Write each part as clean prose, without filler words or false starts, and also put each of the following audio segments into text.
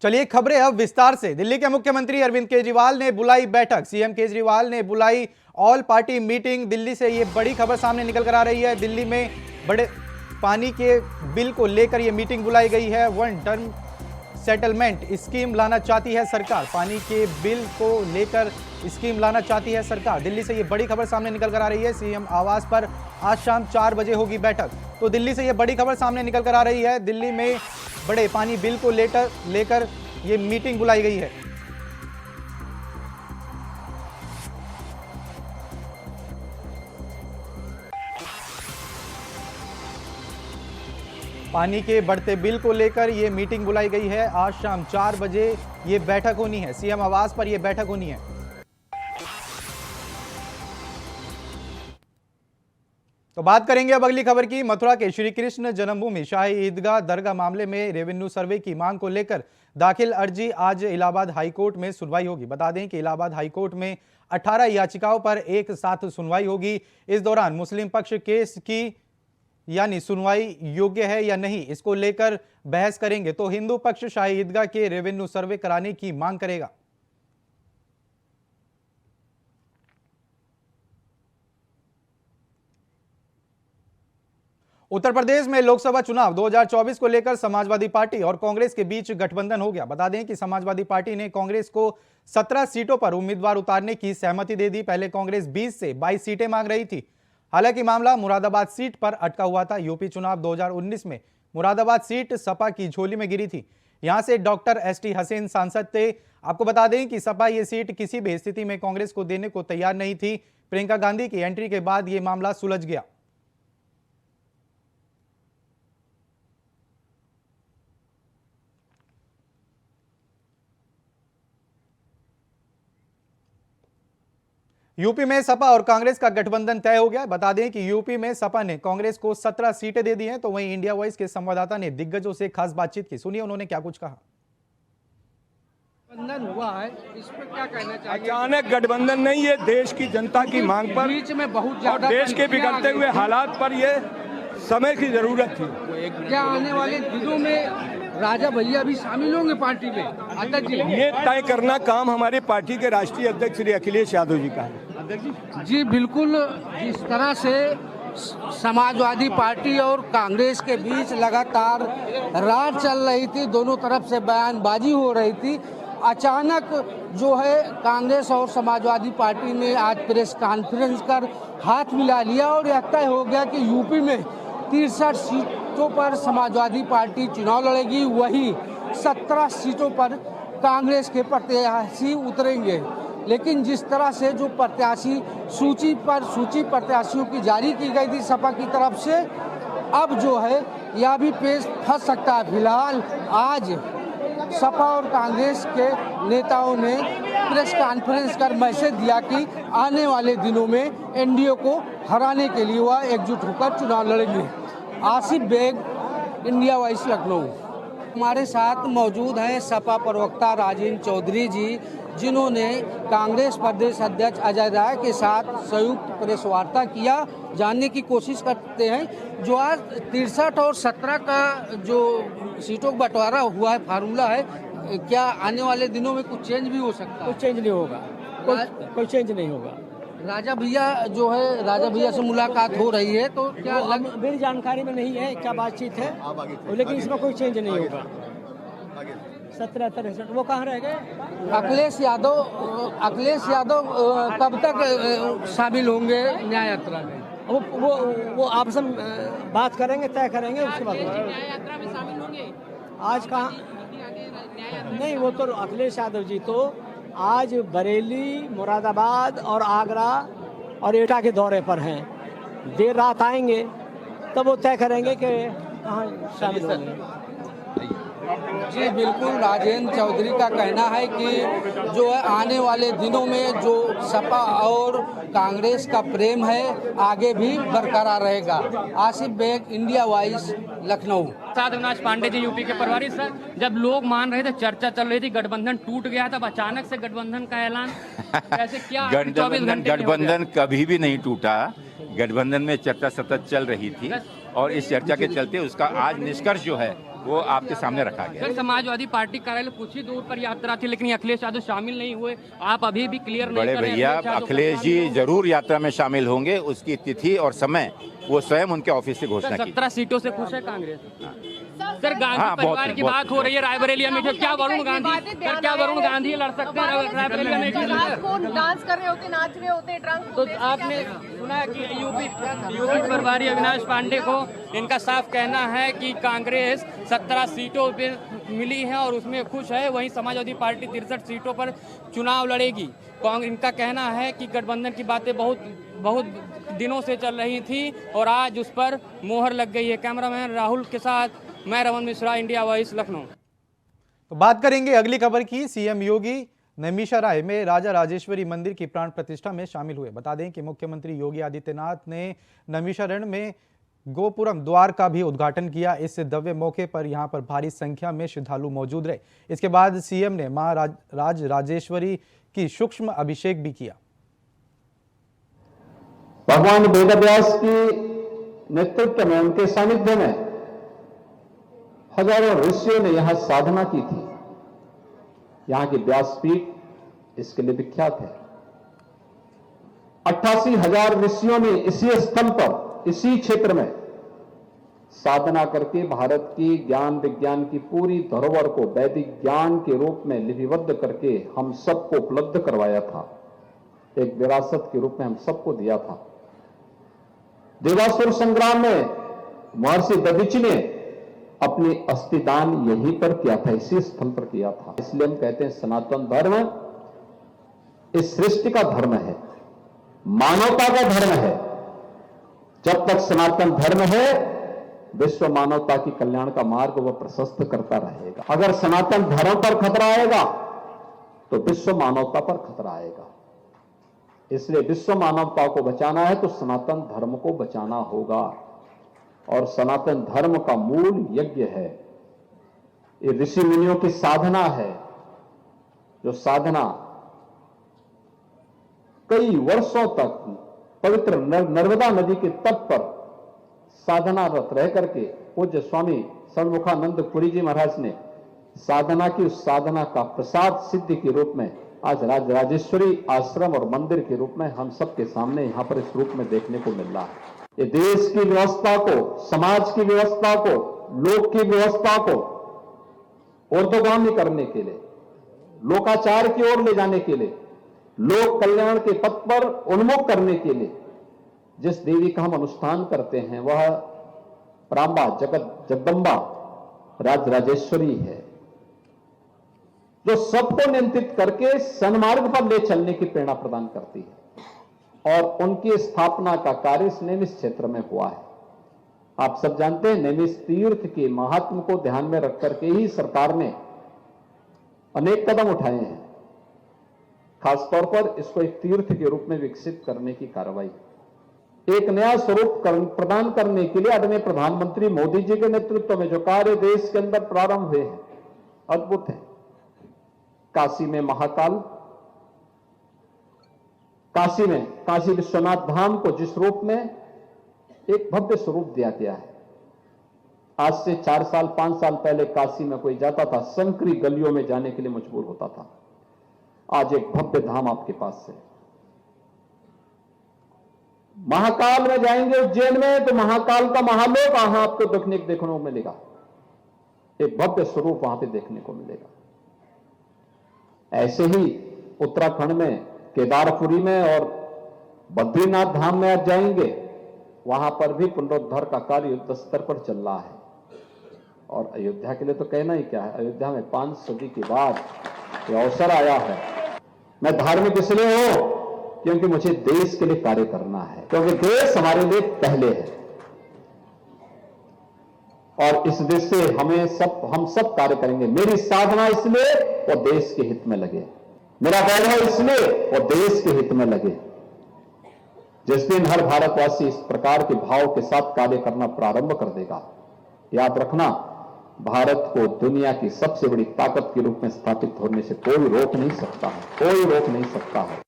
चलिए खबरें अब विस्तार से। दिल्ली के मुख्यमंत्री अरविंद केजरीवाल ने बुलाई बैठक। सीएम केजरीवाल ने बुलाई ऑल पार्टी मीटिंग। दिल्ली से ये बड़ी खबर सामने निकल कर आ रही है। दिल्ली में बड़े पानी के बिल को लेकर ये मीटिंग बुलाई गई है। वन टर्म सेटलमेंट स्कीम लाना चाहती है सरकार। पानी के बिल को लेकर स्कीम लाना चाहती है सरकार। दिल्ली से ये बड़ी खबर सामने निकल कर आ रही है। सीएम आवास पर आज शाम 4 बजे होगी बैठक। तो दिल्ली से ये बड़ी खबर सामने निकल कर आ रही है। दिल्ली में बड़े पानी बिल को लेकर ये मीटिंग बुलाई गई है। पानी के बढ़ते बिल को लेकर ये मीटिंग बुलाई गई है। आज शाम 4 बजे ये बैठक होनी है। सीएम आवास पर ये बैठक होनी है। तो बात करेंगे अब अगली खबर की। मथुरा के श्री कृष्ण जन्मभूमि शाही ईदगाह दरगाह मामले में रेवेन्यू सर्वे की मांग को लेकर दाखिल अर्जी आज इलाहाबाद हाईकोर्ट में सुनवाई होगी। बता दें कि इलाहाबाद हाईकोर्ट में 18 याचिकाओं पर एक साथ सुनवाई होगी। इस दौरान मुस्लिम पक्ष केस की यानी सुनवाई योग्य है या नहीं, इसको लेकर बहस करेंगे, तो हिंदू पक्ष शाही ईदगाह के रेवेन्यू सर्वे कराने की मांग करेगा। उत्तर प्रदेश में लोकसभा चुनाव 2024 को लेकर समाजवादी पार्टी और कांग्रेस के बीच गठबंधन हो गया। बता दें कि समाजवादी पार्टी ने कांग्रेस को 17 सीटों पर उम्मीदवार उतारने की सहमति दे दी। पहले कांग्रेस 20 से 22 सीटें मांग रही थी। हालांकि मामला मुरादाबाद सीट पर अटका हुआ था। यूपी चुनाव 2019 में मुरादाबाद सीट सपा की झोली में गिरी थी। यहां से डॉक्टर एसटी हसीन सांसद थे। आपको बता दें कि सपा ये सीट किसी भी स्थिति में कांग्रेस को देने को तैयार नहीं थी। प्रियंका गांधी की एंट्री के बाद यह मामला सुलझ गया। यूपी में सपा और कांग्रेस का गठबंधन तय हो गया। बता दें कि यूपी में सपा ने कांग्रेस को 17 सीटें दे दी हैं। तो वहीं इंडिया वॉइस के संवाददाता ने दिग्गजों से खास बातचीत की। सुनिए उन्होंने क्या कुछ कहा। गठबंधन हुआ है, इस पर क्या कहना चाहिए? अचानक गठबंधन नहीं, ये देश की जनता की मांग पर बीच में बहुत और ज्यादा देश के बिगड़ते हुए हालात पर ये समय की जरूरत थी। क्या आने वाले दिनों में राजा भैया भी शामिल होंगे पार्टी में? अध्यक्ष जी, ये तय करना काम हमारे पार्टी के राष्ट्रीय अध्यक्ष श्री अखिलेश यादव जी का है। जी बिल्कुल, जिस तरह से समाजवादी पार्टी और कांग्रेस के बीच लगातार रार चल रही थी, दोनों तरफ से बयानबाजी हो रही थी, अचानक जो है कांग्रेस और समाजवादी पार्टी ने आज प्रेस कॉन्फ्रेंस कर हाथ मिला लिया और यह तय हो गया कि यूपी में 63 सीटों पर समाजवादी पार्टी चुनाव लड़ेगी। वही 17 सीटों पर कांग्रेस के प्रत्याशी उतरेंगे। लेकिन जिस तरह से जो प्रत्याशी सूची प्रत्याशियों की जारी की गई थी सपा की तरफ से, अब जो है यह भी पेश फंस सकता है। फिलहाल आज सपा और कांग्रेस के नेताओं ने प्रेस कॉन्फ्रेंस कर मैसेज दिया कि आने वाले दिनों में एनडीए को हराने के लिए वह एकजुट होकर चुनाव लड़ेंगे। Asif Baig, India voice, Lucknow. हमारे साथ मौजूद हैं सपा प्रवक्ता राजेंद्र चौधरी जी, जिन्होंने कांग्रेस प्रदेश अध्यक्ष अजय राय के साथ संयुक्त प्रेस वार्ता किया। जानने की कोशिश करते हैं जो आज 63 और 17 का जो सीटों का बंटवारा हुआ है, फार्मूला है, क्या आने वाले दिनों में कुछ चेंज भी हो सकता है? कोई चेंज नहीं होगा, कोई चेंज नहीं होगा। राजा भैया जो है, राजा भैया से मुलाकात हो रही है, तो क्या मेरी जानकारी में नहीं है क्या बातचीत है, लेकिन इसमें कोई चेंज नहीं होगा। 17 वो कहाँ रह गए? अखिलेश यादव कब तक शामिल होंगे न्याय यात्रा में? वो आपस में बात करेंगे, तय करेंगे, उसके बाद न्याय यात्रा में शामिल होंगे। आज कहाँ नहीं, वो तो अखिलेश यादव जी तो आज बरेली, मुरादाबाद और आगरा और एटा के दौरे पर हैं। देर रात आएंगे तब वो तय करेंगे कि कहाँ शामिल होंगे। जी बिल्कुल, राजेंद्र चौधरी का कहना है कि जो है आने वाले दिनों में जो सपा और कांग्रेस का प्रेम है आगे भी बरकरार रहेगा। Asif Baig, India voice, Lucknow. Avinash Pandey ji UP के प्रभारी सर, जब लोग मान रहे थे, चर्चा चल रही थी, गठबंधन टूट गया, तब अचानक से गठबंधन का ऐलान कैसे? क्या 24 घंटे गठबंधन कभी भी नहीं टूटा। गठबंधन में चर्चा सतत चल रही थी और इस चर्चा के चलते उसका आज निष्कर्ष जो है वो आपके सामने रखा गया। सर, समाजवादी पार्टी कार्यालय कुछ ही दूर पर यात्रा थी, लेकिन अखिलेश यादव शामिल नहीं हुए। आप अभी भी क्लियर नहीं बड़े कर रहे हैं भैया, यादव अखिलेश जी जरूर यात्रा में शामिल होंगे। उसकी तिथि और समय वो स्वयं उनके ऑफिस से घोषणा की। 17 सीटों से खुश है कांग्रेस। सर, गांधी हाँ, परिवार की बात हो रही है रायबरेली में, क्या वरुण गांधी लड़ सकते हैं रायबरेली में? डांस कर रहे होते, नाच रहे होते, ड्रंक। तो आपने सुना है कि यूपी प्रभारी अविनाश पांडे को इनका साफ कहना है कि कांग्रेस 17 सीटों पे मिली है और उसमें खुश है, वहीं समाजवादी पार्टी 63 सीटों पर चुनाव लड़ेगी। इनका कहना है कि गठबंधन की बातें बहुत दिनों से चल रही थी और आज उस पर मोहर लग गई है। कैमरामैन राहुल के साथ मैं रमन मिश्रा, इंडिया वॉइस, लखनऊ। तो बात करेंगे अगली खबर की। सीएम योगी नैमिषारण्य में राजा राजेश्वरी मंदिर की प्राण प्रतिष्ठा में शामिल हुए। बता दें कि मुख्यमंत्री योगी आदित्यनाथ ने नैमिषारण्य में गोपुरम द्वार का भी उद्घाटन किया। इस दिव्य मौके पर यहां पर भारी संख्या में श्रद्धालु मौजूद रहे। इसके बाद सीएम ने मां राजेश्वरी की सूक्ष्म अभिषेक भी किया। भगवान वेदव्यास की नेतृत्व में, उनके सानिध्य में हजारों ऋषियों ने यहां साधना की थी। यहां की व्यासपीठ इसके लिए विख्यात है। 88,000 ऋषियों ने इसी स्थल पर, इसी क्षेत्र में साधना करके भारत की ज्ञान विज्ञान की पूरी धरोहर को वैदिक ज्ञान के रूप में लिपिबद्ध करके हम सबको उपलब्ध करवाया था। एक विरासत के रूप में हम सबको दिया था। देवासुर संग्राम में महर्षि दधीचि ने अपनी अस्थिदान यहीं पर किया था, इसी स्थल पर किया था। इसलिए हम कहते हैं सनातन धर्म इस सृष्टि का धर्म है, मानवता का धर्म है। जब तक सनातन धर्म है, विश्व मानवता की कल्याण का मार्ग वह प्रशस्त करता रहेगा। अगर सनातन धर्म पर खतरा आएगा तो विश्व मानवता पर खतरा आएगा। इसलिए विश्व मानवता को बचाना है तो सनातन धर्म को बचाना होगा। और सनातन धर्म का मूल यज्ञ है, ये ऋषि मुनियों की साधना है, जो साधना कई वर्षों तक पवित्र नर्मदा नदी के तट पर साधनारत रह करके पूज्य स्वामी षणमुखानंद पुरी जी महाराज ने साधना की, उस साधना का प्रसाद सिद्धि के रूप में आज राजेश्वरी आश्रम और मंदिर के रूप में हम सबके सामने यहां पर इस रूप में देखने को मिल रहा है। ये देश की व्यवस्था को, समाज की व्यवस्था को, लोक की व्यवस्था को ऊर्ध्वगामी करने के लिए, लोकाचार की ओर ले जाने के लिए, लोक कल्याण के पथ पर उन्मुख करने के लिए जिस देवी का हम अनुष्ठान करते हैं वह प्रांबा जगदम्बा राजराजेश्वरी है, जो सबको नियंत्रित करके सन्मार्ग पर ले चलने की प्रेरणा प्रदान करती है। और उनकी स्थापना का कार्य इस नैमिष क्षेत्र में हुआ है। आप सब जानते हैं नैमिष तीर्थ के महात्म को ध्यान में रख करके ही सरकार ने अनेक कदम उठाए हैं। खासतौर पर इसको एक तीर्थ के रूप में विकसित करने की कार्रवाई, एक नया स्वरूप प्रदान करने के लिए आदरणीय प्रधानमंत्री मोदी जी के नेतृत्व में जो कार्य देश के अंदर प्रारंभ हुए हैं, अद्भुत है। काशी में महाकाल, काशी में काशी विश्वनाथ धाम को जिस रूप में एक भव्य स्वरूप दिया गया है। आज से 4 साल 5 साल पहले काशी में कोई जाता था, संकरी गलियों में जाने के लिए मजबूर होता था। आज एक भव्य धाम आपके पास है। महाकाल में जाएंगे उज्जैन में तो महाकाल का महालोक वहां आपको देखने को मिलेगा, एक भव्य स्वरूप वहां पे देखने को मिलेगा। ऐसे ही उत्तराखंड में केदारपुरी में और बद्रीनाथ धाम में आप जाएंगे, वहां पर भी पुनरुद्धार का कार्य युद्ध स्तर पर चल रहा है। और अयोध्या के लिए तो कहना ही क्या है, अयोध्या में 5 सदी के बाद ये अवसर आया है। मैं धार्मिक इसलिए हूं क्योंकि मुझे देश के लिए कार्य करना है, क्योंकि देश हमारे लिए पहले है और इस देश से हम सब कार्य करेंगे। मेरी साधना इसलिए वो देश के हित में लगे, मेरा वैभव इसलिए वो देश के हित में लगे। जिस दिन हर भारतवासी इस प्रकार के भाव के साथ कार्य करना प्रारंभ कर देगा, याद रखना, भारत को दुनिया की सबसे बड़ी ताकत के रूप में स्थापित होने से कोई रोक नहीं सकता है, कोई रोक नहीं सकता है।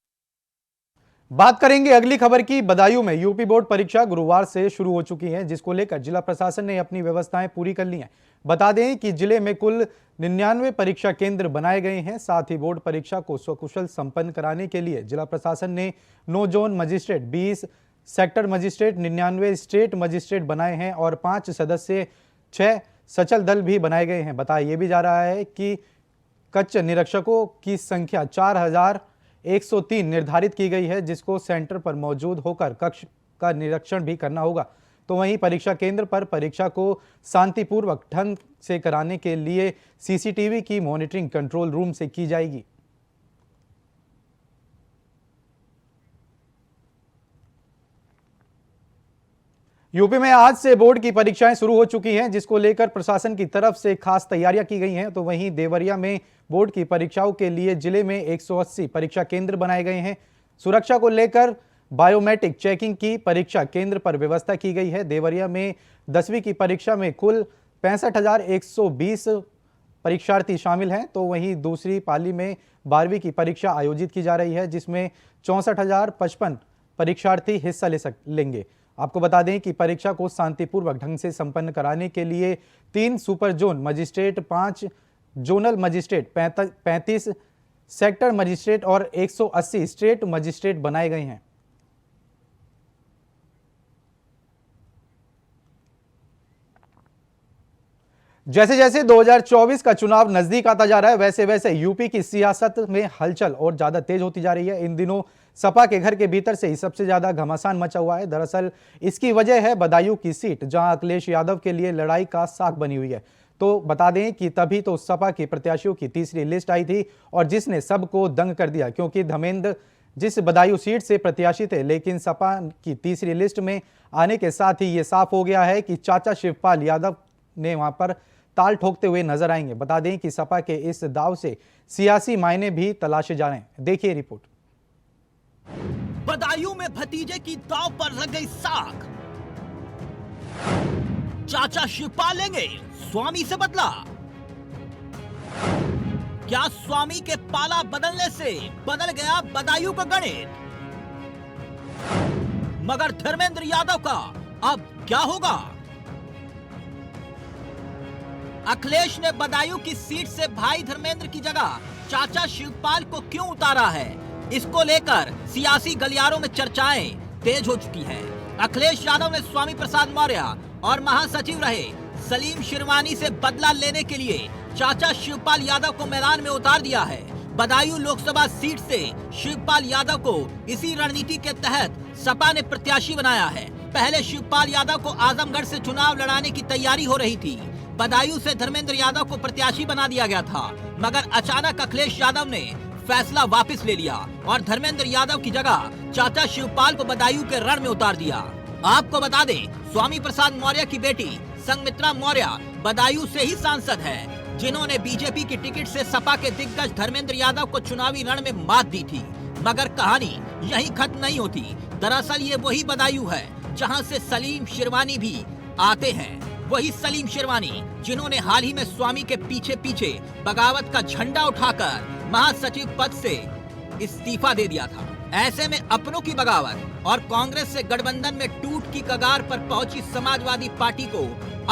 बात करेंगे अगली खबर की। बदायूं में यूपी बोर्ड परीक्षा गुरुवार से शुरू हो चुकी है, जिसको लेकर जिला प्रशासन ने अपनी व्यवस्थाएं पूरी कर ली हैं। बता दें कि जिले में कुल 99 परीक्षा केंद्र बनाए गए हैं। साथ ही बोर्ड परीक्षा को सकुशल संपन्न कराने के लिए जिला प्रशासन ने 9 zone magistrate, 20 sector magistrate, 99 state magistrate बनाए हैं और 5 सदस्य 6 सचल दल भी बनाए गए हैं। बताया यह भी जा रहा है कि कच्च निरीक्षकों की संख्या 4103 निर्धारित की गई है, जिसको सेंटर पर मौजूद होकर कक्ष का निरीक्षण भी करना होगा। तो वहीं परीक्षा केंद्र पर परीक्षा को शांतिपूर्वक ढंग से कराने के लिए सीसीटीवी की मॉनिटरिंग कंट्रोल रूम से की जाएगी। यूपी में आज से बोर्ड की परीक्षाएं शुरू हो चुकी हैं, जिसको लेकर प्रशासन की तरफ से खास तैयारियां की गई हैं। तो वहीं देवरिया में बोर्ड की परीक्षाओं के लिए जिले में 180 परीक्षा केंद्र बनाए गए हैं। सुरक्षा को लेकर बायोमेट्रिक चेकिंग की परीक्षा केंद्र पर व्यवस्था की गई है। देवरिया में 10वीं की परीक्षा में कुल 65,120 परीक्षार्थी शामिल हैं। तो वहीं दूसरी पाली में 12वीं की परीक्षा आयोजित की जा रही है, जिसमें 64,055 परीक्षार्थी हिस्सा लेंगे। आपको बता दें कि परीक्षा को शांतिपूर्वक ढंग से संपन्न कराने के लिए 3 super zone magistrate, 5 zonal magistrate, 35 sector magistrate और 180 स्टेट मजिस्ट्रेट बनाए गए हैं। जैसे जैसे 2024 का चुनाव नजदीक आता जा रहा है, वैसे वैसे यूपी की सियासत में हलचल और ज्यादा तेज होती जा रही है। इन दिनों सपा के घर के भीतर से ही सबसे ज्यादा घमासान मचा हुआ है। दरअसल इसकी वजह है बदायूं की सीट, जहां अखिलेश यादव के लिए लड़ाई का साख बनी हुई है। तो बता दें कि तभी तो सपा के प्रत्याशियों की तीसरी लिस्ट आई थी और जिसने सबको दंग कर दिया, क्योंकि धर्मेंद्र जिस बदायूं सीट से प्रत्याशी थे, लेकिन सपा की तीसरी लिस्ट में आने के साथ ही ये साफ हो गया है कि चाचा शिवपाल यादव ने वहां पर ताल ठोकते हुए नजर आएंगे। बता दें कि सपा के इस दाव से सियासी मायने भी तलाशे जा रहे हैं। देखिए रिपोर्ट। बदायूं में भतीजे की दाव पर लग गई साख। चाचा शिवपाल लेंगे स्वामी से बदला। क्या स्वामी के पाला बदलने से बदल गया बदायूं का गणित? मगर धर्मेंद्र यादव का अब क्या होगा? अखिलेश ने बदायूं की सीट से भाई धर्मेंद्र की जगह चाचा शिवपाल को क्यों उतारा है? इसको लेकर सियासी गलियारों में चर्चाएं तेज हो चुकी हैं। अखिलेश यादव ने स्वामी प्रसाद मौर्य और महासचिव रहे सलीम शिरवानी से बदला लेने के लिए चाचा शिवपाल यादव को मैदान में उतार दिया है। बदायूं लोकसभा सीट से शिवपाल यादव को इसी रणनीति के तहत सपा ने प्रत्याशी बनाया है। पहले शिवपाल यादव को आजमगढ़ से चुनाव लड़ाने की तैयारी हो रही थी। बदायूं से धर्मेंद्र यादव को प्रत्याशी बना दिया गया था, मगर अचानक अखिलेश यादव ने फैसला वापस ले लिया और धर्मेंद्र यादव की जगह चाचा शिवपाल को बदायूं के रण में उतार दिया। आपको बता दें, स्वामी प्रसाद मौर्य की बेटी संगमित्रा मौर्य बदायूं से ही सांसद है, जिन्होंने बीजेपी की टिकट से सपा के दिग्गज धर्मेंद्र यादव को चुनावी रण में मात दी थी। मगर कहानी यही खत्म नहीं होती। दरअसल ये वही बदायूं है जहां से सलीम शिरवानी भी आते हैं। वही सलीम शिरवानी जिन्होंने हाल ही में स्वामी के पीछे पीछे बगावत का झंडा उठाकर महासचिव पद से इस्तीफा दे दिया था। ऐसे में अपनों की बगावत और कांग्रेस से गठबंधन में टूट की कगार पर पहुंची समाजवादी पार्टी को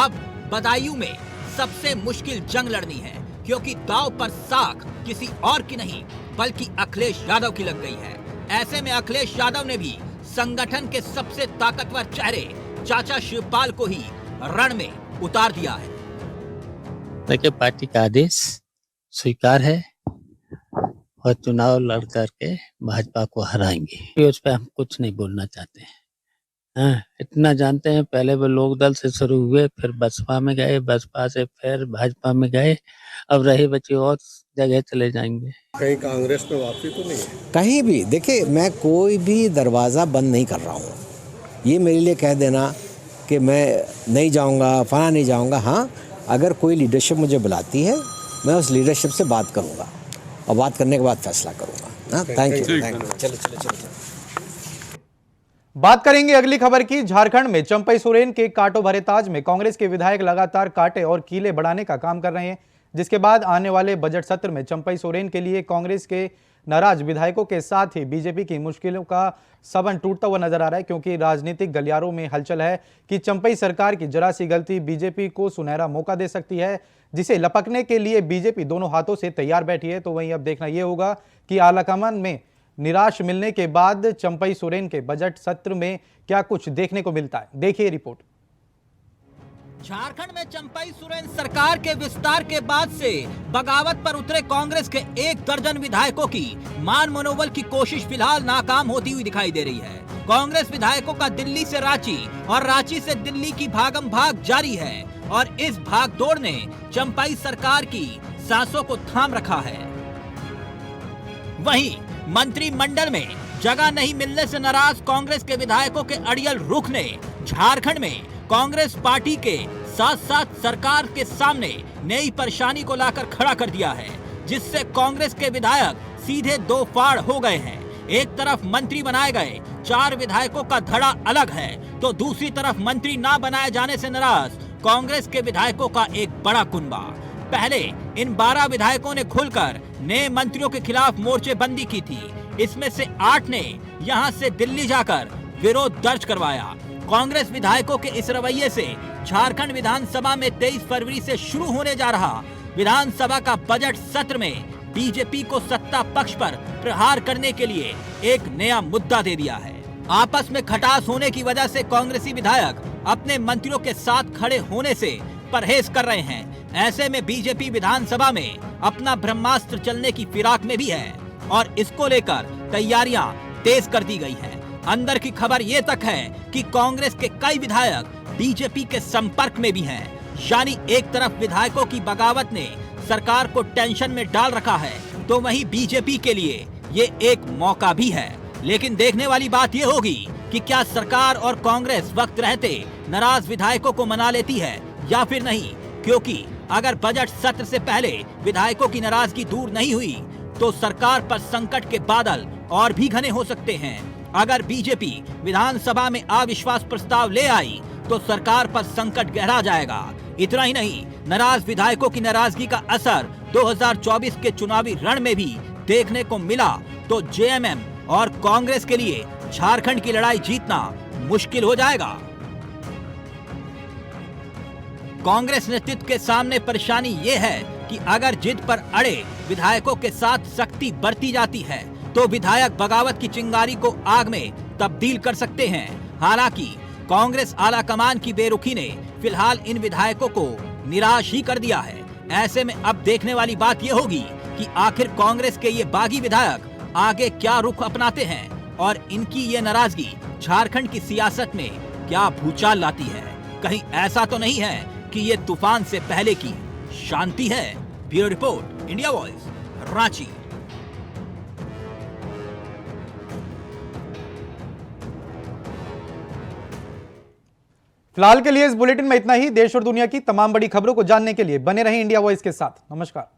अब बदायूं में सबसे मुश्किल जंग लड़नी है, क्योंकि दांव पर साख किसी और की नहीं बल्कि अखिलेश यादव की लग गई है। ऐसे में अखिलेश यादव ने भी संगठन के सबसे ताकतवर चेहरे चाचा शिवपाल को ही रण में उतार दिया है। देखिए, पार्टी का आदेश स्वीकार है और चुनाव लड़ करके भाजपा को हराएंगे। उस पर हम कुछ नहीं बोलना चाहते हैं। हाँ, इतना जानते हैं, पहले वो लोक दल से शुरू हुए, फिर बसपा में गए, बसपा से फिर भाजपा में गए, अब रहे बच्चे और जगह चले जाएंगे। कहीं कांग्रेस में वापसी तो नहीं है? कहीं भी देखिए, मैं कोई भी दरवाज़ा बंद नहीं कर रहा हूँ। ये मेरे लिए कह देना कि मैं नहीं जाऊँगा, फला नहीं जाऊँगा। हाँ, अगर कोई लीडरशिप मुझे बुलाती है, मैं उस लीडरशिप से बात करूँगा और बात करने के बाद फैसला करूँगा। हाँ, थैंक यू। चलो। बात करेंगे अगली खबर की। झारखंड में चंपई सोरेन के कांटो भरे ताज में कांग्रेस के विधायक लगातार कांटे और कीले बढ़ाने का काम कर रहे हैं, जिसके बाद आने वाले बजट सत्र में चंपई सोरेन के लिए कांग्रेस के नाराज विधायकों के साथ ही बीजेपी की मुश्किलों का सबंध टूटता हुआ नजर आ रहा है, क्योंकि राजनीतिक गलियारों में हलचल है कि चंपई सरकार की जरा सी गलती बीजेपी को सुनहरा मौका दे सकती है, जिसे लपकने के लिए बीजेपी दोनों हाथों से तैयार बैठी है। तो वहीं अब देखना यह होगा कि आलाकमान में निराश मिलने के बाद चंपई सोरेन के बजट सत्र में क्या कुछ देखने को मिलता है। देखिए रिपोर्ट। झारखंड में चंपई सोरेन सरकार के विस्तार के बाद से बगावत पर उतरे कांग्रेस के 1 दर्जन विधायकों की मान मनोबल की कोशिश फिलहाल नाकाम होती हुई दिखाई दे रही है। कांग्रेस विधायकों का दिल्ली से रांची और रांची से दिल्ली की भागम भाग जारी है और इस भागदौड़ ने चंपई सरकार की सांसों को थाम रखा है। वहीं मंत्रिमंडल में जगह नहीं मिलने से नाराज कांग्रेस के विधायकों के अड़ियल रुख ने झारखंड में कांग्रेस पार्टी के साथ साथ सरकार के सामने नई परेशानी को लाकर खड़ा कर दिया है, जिससे कांग्रेस के विधायक सीधे दो फाड़ हो गए हैं। एक तरफ मंत्री बनाए गए 4 विधायकों का धड़ा अलग है, तो दूसरी तरफ मंत्री ना बनाए जाने से नाराज कांग्रेस के विधायकों का एक बड़ा कुनबा। पहले इन 12 विधायकों ने खुलकर नए मंत्रियों के खिलाफ मोर्चेबंदी की थी। इसमें से 8 ने यहां से दिल्ली जाकर विरोध दर्ज करवाया। कांग्रेस विधायकों के इस रवैये से झारखंड विधानसभा में 23 फरवरी से शुरू होने जा रहा विधानसभा का बजट सत्र में बीजेपी को सत्ता पक्ष पर प्रहार करने के लिए एक नया मुद्दा दे दिया है। आपस में खटास होने की वजह से कांग्रेसी विधायक अपने मंत्रियों के साथ खड़े होने से परहेज कर रहे हैं। ऐसे में बीजेपी विधानसभा में अपना ब्रह्मास्त्र चलने की फिराक में भी है और इसको लेकर तैयारियां तेज कर दी गई हैं। अंदर की खबर ये तक है कि कांग्रेस के कई विधायक बीजेपी के संपर्क में भी हैं। यानी एक तरफ विधायकों की बगावत ने सरकार को टेंशन में डाल रखा है, तो वहीं बीजेपी के लिए ये एक मौका भी है। लेकिन देखने वाली बात ये होगी कि क्या सरकार और कांग्रेस वक्त रहते नाराज विधायकों को मना लेती है या फिर नहीं, क्योंकि अगर बजट सत्र से पहले विधायकों की नाराजगी दूर नहीं हुई तो सरकार पर संकट के बादल और भी घने हो सकते हैं। अगर बीजेपी विधानसभा में अविश्वास प्रस्ताव ले आई तो सरकार पर संकट गहरा जाएगा। इतना ही नहीं, नाराज विधायकों की नाराजगी का असर 2024 के चुनावी रण में भी देखने को मिला तो जेएमएम और कांग्रेस के लिए झारखंड की लड़ाई जीतना मुश्किल हो जाएगा। कांग्रेस नेतृत्व के सामने परेशानी ये है कि अगर जिद पर अड़े विधायकों के साथ सख्ती बरती जाती है तो विधायक बगावत की चिंगारी को आग में तब्दील कर सकते हैं। हालांकि कांग्रेस आलाकमान की बेरुखी ने फिलहाल इन विधायकों को निराश ही कर दिया है। ऐसे में अब देखने वाली बात यह होगी कि आखिर कांग्रेस के ये बागी विधायक आगे क्या रुख अपनाते हैं और इनकी ये नाराजगी झारखंड की सियासत में क्या भूचाल लाती है। कहीं ऐसा तो नहीं है कि ये तूफान से पहले की शांति है। Bureau report, India voice, Ranchi. फिलहाल के लिए इस बुलेटिन में इतना ही। देश और दुनिया की तमाम बड़ी खबरों को जानने के लिए बने रहें इंडिया वॉइस के साथ। नमस्कार।